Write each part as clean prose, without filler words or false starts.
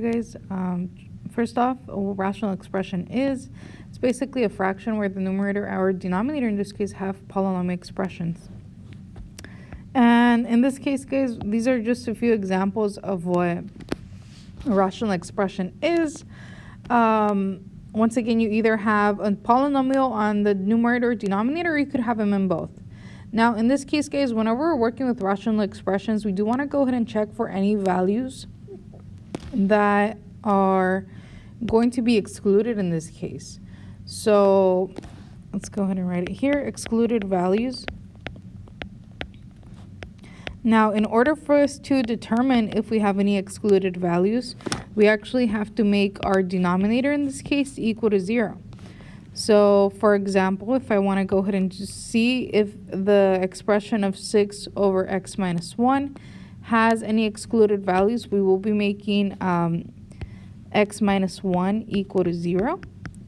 Guys, first off, a rational expression is, it's basically a fraction where the numerator or denominator in this case have polynomial expressions. And in this case, guys, these are just a few examples of what a rational expression is. Once again, you either have a polynomial on the numerator or denominator, or you could have them in both. Now, in this case, guys, whenever we're working with rational expressions, we do want to go ahead and check for any values that are going to be excluded in this case. So let's go ahead and write it here, excluded values. Now, in order for us to determine if we have any excluded values, we actually have to make our denominator in this case equal to 0. So, for example, if I want to go ahead and just see if the expression of 6 over x minus 1 has any excluded values, we will be making x minus 1 equal to 0.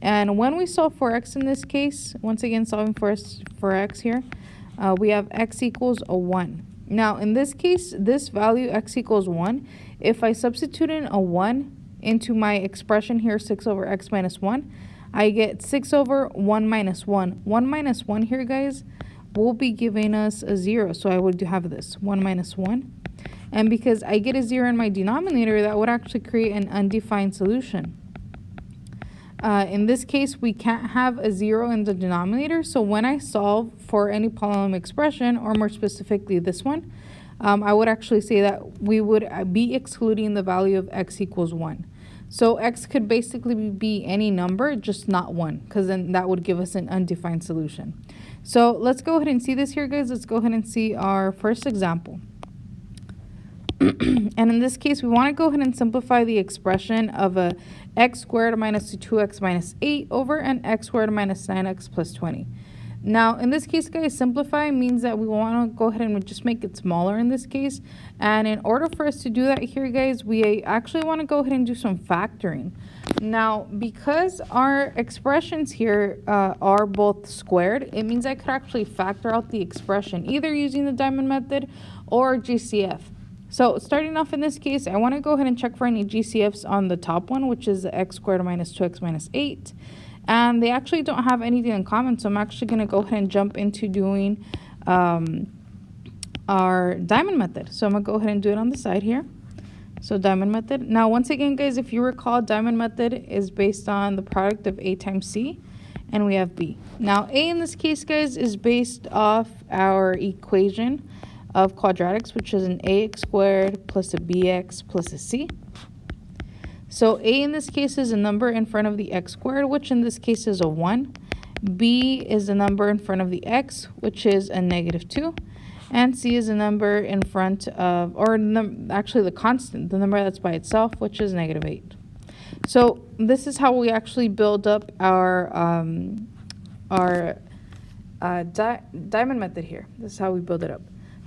And when we solve for x in this case, once again solving for x here, we have x equals a 1. Now, in this case, this value x equals 1, if I substitute in a 1 into my expression here, 6 over x minus 1, I get 6 over 1 minus 1. 1 minus 1 here, guys, will be giving us a 0. So I would have this, 1 minus 1. And because I get a 0 in my denominator, that would actually create an undefined solution. In this case, we can't have a 0 in the denominator. So when I solve for any polynomial expression, or more specifically this one, I would actually say that we would be excluding the value of x equals 1. So x could basically be any number, just not 1, because then that would give us an undefined solution. So let's go ahead and see this here, guys. Let's go ahead and see our first example. And in this case, we want to go ahead and simplify the expression of a x squared minus 2x minus 8 over an x squared minus 9x plus 20. Now, in this case, guys, simplify means that we want to go ahead and just make it smaller in this case. And in order for us to do that here, guys, we actually want to go ahead and do some factoring. Now, because our expressions here are both squared, it means I could actually factor out the expression either using the diamond method or GCF. So starting off in this case, I want to go ahead and check for any GCFs on the top one, which is the x squared minus 2x minus 8. And they actually don't have anything in common, so I'm actually going to go ahead and jump into doing our diamond method. So I'm going to go ahead and do it on the side here. So diamond method. Now, once again, guys, if you recall, diamond method is based on the product of a times c, and we have b. Now, a in this case, guys, is based off our equation of quadratics, which is an ax squared plus a bx plus a c. So a in this case is a number in front of the x squared, which in this case is a 1. B is a number in front of the x, which is a negative 2. And c is a number in front of, or actually the constant, the number that's by itself, which is negative 8. So this is how we actually build up our diamond method here. This is how we build it up.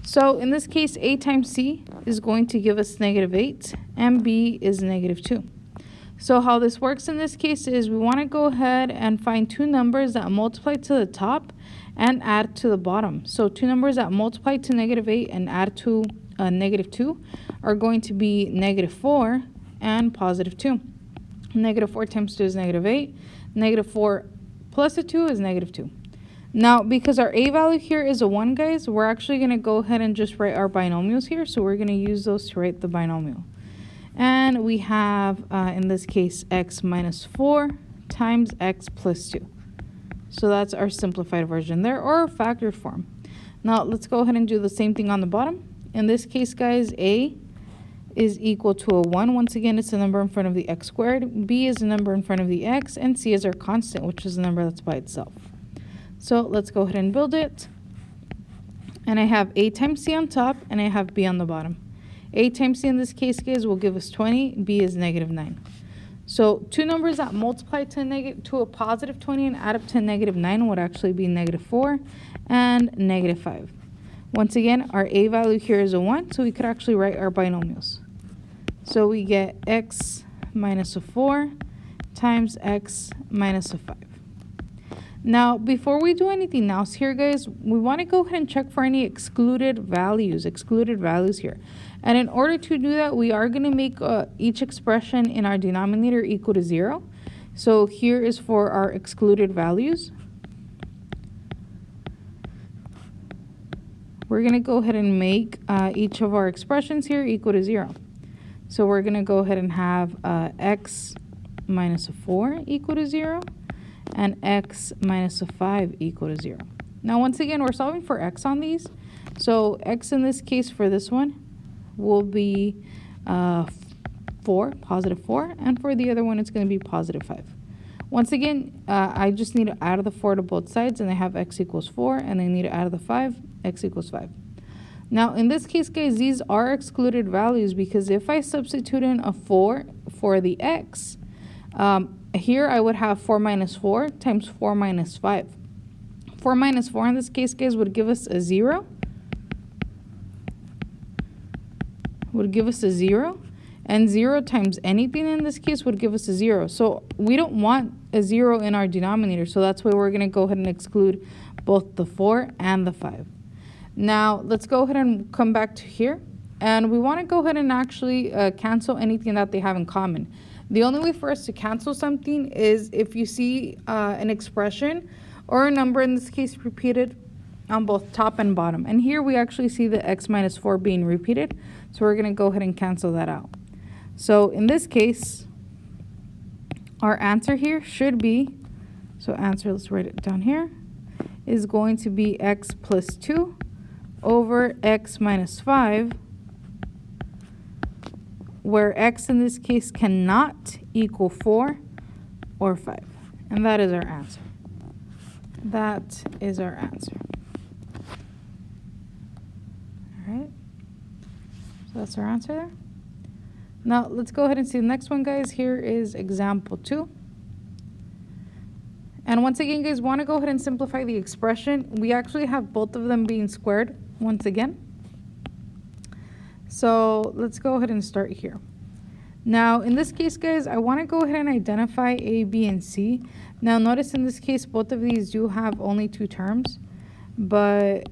So in this case, a times c is going to give us negative 8, and b is negative 2. So how this works in this case is we want to go ahead and find two numbers that multiply to the top and add to the bottom. So two numbers that multiply to negative 8 and add to negative 2 are going to be negative 4 and positive 2. Negative 4 times 2 is negative 8. Negative 4 plus a 2 is negative 2. Now, because our a value here is a 1, guys, we're actually going to go ahead and just write our binomials here. So we're going to use those to write the binomial. And we have, in this case, x minus 4 times x plus 2. So that's our simplified version there, or factored form. Now, let's go ahead and do the same thing on the bottom. In this case, guys, a is equal to a 1. Once again, it's a number in front of the x squared. B is a number in front of the x. And c is our constant, which is a number that's by itself. So let's go ahead and build it. And I have a times c on top, and I have b on the bottom. A times c in this case, guys, will give us 20. B is negative 9. So two numbers that multiply to a positive 20 and add up to negative 9 would actually be negative 4 and negative 5. Once again, our a value here is a 1, so we could actually write our binomials. So we get x minus a 4 times x minus a 5. Now, before we do anything else here, guys, we want to go ahead and check for any excluded values here. And in order to do that, we are going to make each expression in our denominator equal to 0. So here is for our excluded values. We're going to go ahead and make each of our expressions here equal to 0. So we're going to go ahead and have x minus a 4 equal to 0. And x minus a 5 equal to 0. Now, once again, we're solving for x on these. So x in this case for this one will be 4, positive 4. And for the other one, it's going to be positive 5. Once again, I just need to add the 4 to both sides, and I have x equals 4. And I need to add the 5, x equals 5. Now, in this case, guys, these are excluded values because if I substitute in a 4 for the x, here I would have 4 minus 4 times 4 minus 5. 4 minus 4 in this case, guys, would give us a 0. And 0 times anything in this case would give us a 0. So we don't want a 0 in our denominator. So that's why we're going to go ahead and exclude both the 4 and the 5. Now, let's go ahead and come back to here. And we want to go ahead and actually cancel anything that they have in common. The only way for us to cancel something is if you see an expression or a number, in this case, repeated on both top and bottom. And here we actually see the x minus 4 being repeated. So we're going to go ahead and cancel that out. So in this case, our answer here should be, so answer, let's write it down here, is going to be x plus 2 over x minus 5, where x in this case cannot equal 4 or 5. And that is our answer. That is our answer. All right. So that's our answer there. Now, let's go ahead and see the next one, guys. Here is example 2. And once again, guys, want to go ahead and simplify the expression. We actually have both of them being squared once again. So let's go ahead and start here. Now, in this case, guys, I want to go ahead and identify A, B, and C. Now, notice in this case, both of these do have only 2 terms. But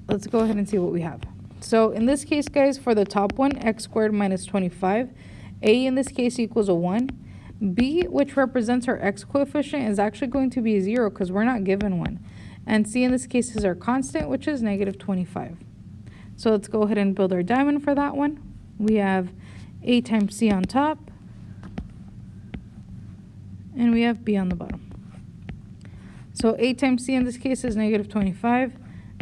let's go ahead and see what we have. So in this case, guys, for the top one, x squared minus 25, A in this case equals a 1. B, which represents our x coefficient, is actually going to be a 0 because we're not given one. And C in this case is our constant, which is negative 25. So let's go ahead and build our diamond for that one. We have A times C on top, and we have B on the bottom. So A times C in this case is negative 25.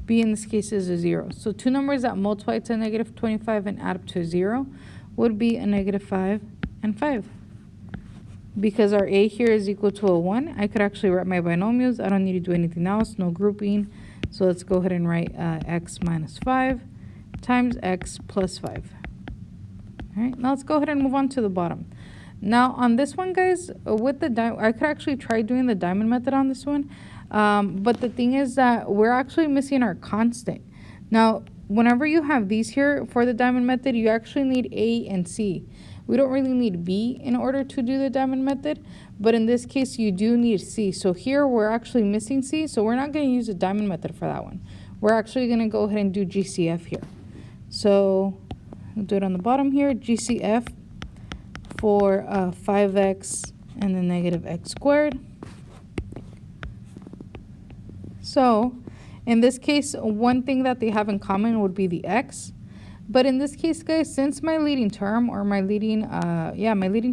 B in this case is a 0. So 2 numbers that multiply to negative 25 and add up to a 0 would be a negative 5 and 5. Because our A here is equal to a 1, I could actually write my binomials. I don't need to do anything else, no grouping. So let's go ahead and write x minus 5 times x plus 5. All right, now let's go ahead and move on to the bottom. Now on this one, guys, with the I could actually try doing the diamond method on this one. But the thing is that we're actually missing our constant. Now, whenever you have these here for the diamond method, you actually need A and C. We don't really need B in order to do the diamond method, but in this case, you do need C. So here we're actually missing C, so we're not going to use the diamond method for that one. We're actually going to go ahead and do GCF here. So we'll do it on the bottom here, GCF for 5x and then negative x squared. So in this case, one thing that they have in common would be the x. But in this case, guys, since my leading term or my leading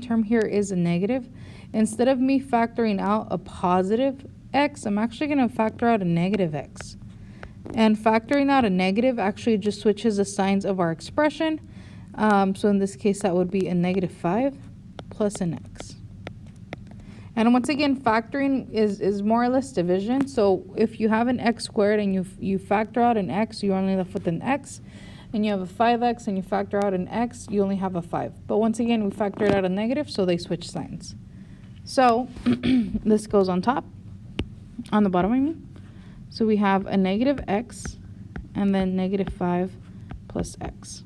term here is a negative, instead of me factoring out a positive x, I'm actually going to factor out a negative x. And factoring out a negative actually just switches the signs of our expression. So in this case, that would be a negative 5 plus an x. And once again, factoring is more or less division. So if you have an x squared and you factor out an x, you're only left with an x. And you have a 5x and you factor out an x, you only have a 5. But once again, we factored out a negative, so they switch signs. So this goes on top, on the bottom, I mean. So we have a negative x and then negative 5 plus x.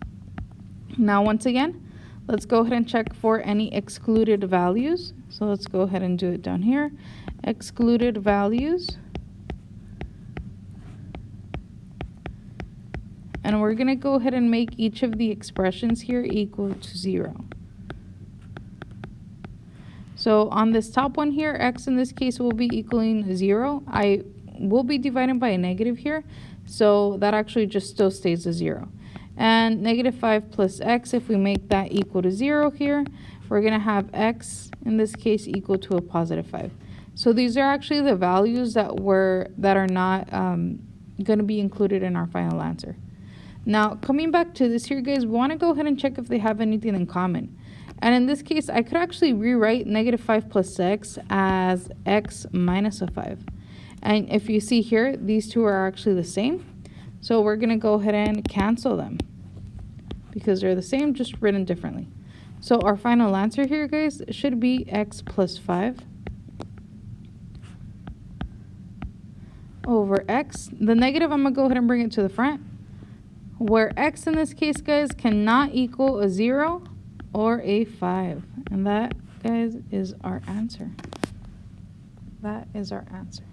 Now, once again, let's go ahead and check for any excluded values. So let's go ahead and do it down here. Excluded values. And we're going to go ahead and make each of the expressions here equal to 0. So on this top one here, x in this case will be equaling 0. I will be dividing by a negative here, so that actually just still stays a 0. And negative 5 plus x, if we make that equal to 0 here, we're going to have x in this case equal to a positive 5. So these are actually the values that are not going to be included in our final answer. Now, coming back to this here, guys, we want to go ahead and check if they have anything in common. And in this case, I could actually rewrite negative 5 plus x as x minus a 5. And if you see here, these two are actually the same. So we're going to go ahead and cancel them because they're the same, just written differently. So our final answer here, guys, should be x plus 5 over x. The negative, I'm going to go ahead and bring it to the front, where x in this case, guys, cannot equal a 0 or a 5. And that, guys, is our answer. That is our answer.